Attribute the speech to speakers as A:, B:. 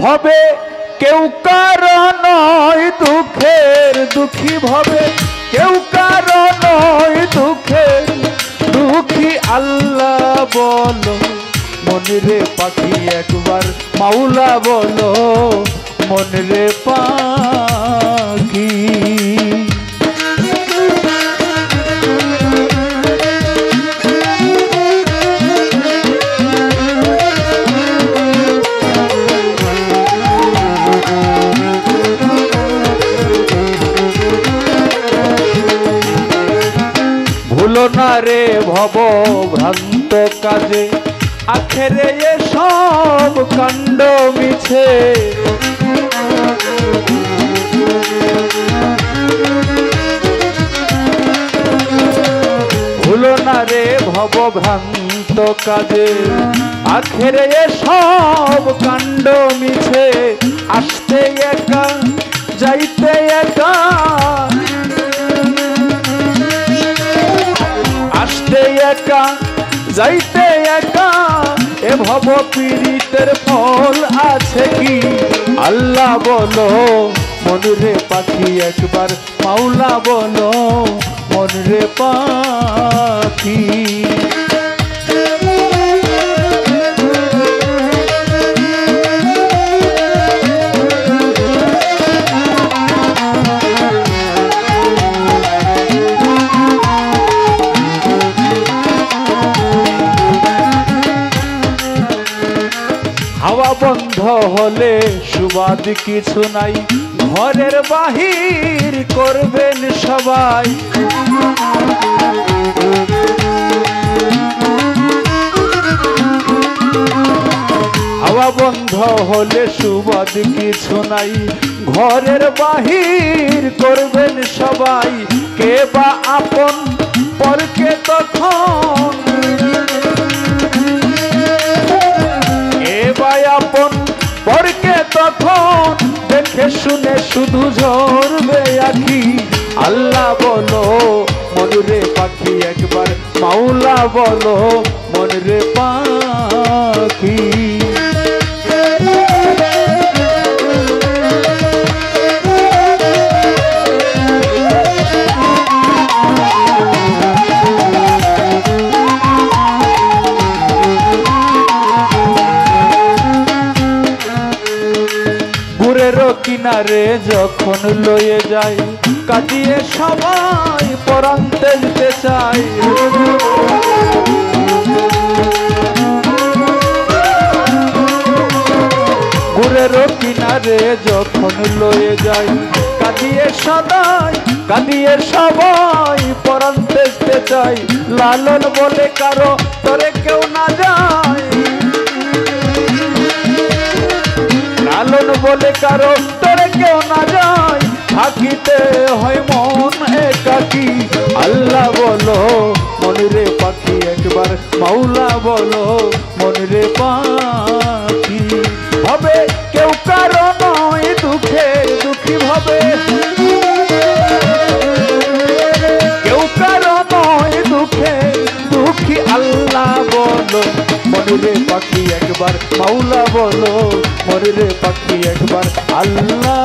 A: ভবে কেউ কারো নয় দুঃখের দুঃখী, ভবে কেউ কারো নয় দুঃখের দুঃখী। আল্লাহ বলো মনরে পাখি একবার, মাওলা বলো মনরে পাখি। ভুলো না রে ভব ভ্রান্ত কাজে, আখেরে সব কাণ্ড মিছে। ভুলো না রে ভব ভ্রান্ত কাজে, আখেরে সব কাণ্ড মিছে। আসতে একা যাইতে একা, আসতে একা যাইতে একা, এ ভব পীড়িতের ফল আছে কি? আল্লাহ বলো মনরে পাখি একবার, মাওলা বলো মনরে পাখি। হাওয়া বন্ধ হলে সুবাদ কিছু নাই, ঘরের বাহির করবেন সবাই। হাওয়া বন্ধ হলে সুবাদ কিছু নাই, ঘরের বাহির করবেন সবাই। কে বা আপন পরকে তখন, আপন পরকে তখন দেখে শুনে শুধু ঝরবে আখি। আল্লাহ বলো মনরে পাখি একবার, মাওলা বলো মনরে পাখি। কিনারে যখন লয়ে যাই, কাটিয়ে সবাই পরাণ তেলতে চাই। গুড়ের কিনারে যখন লয়ে যাই, কাটিয়ে সদাই কাটিয়ে সবাই পরাণ তেলতে চাই। লালন বলে কারো তরে কেউ না যায়, লালন বলে কারো তরে কেউ না যায়। থাকিতে হয় মন একাকী। আল্লাহ বলো মনরে পাখি একবার, মাওলা বলো মনরে পাখি। হবে কেউ কারো নয় দুঃখে দুঃখী, ভাবে কেউ কারো নয় দুঃখে দুঃখী। আল্লাহ বলো মনরে পাখি একবার, মাওলা বলো মনরে পাখি একবার। আল্লাহ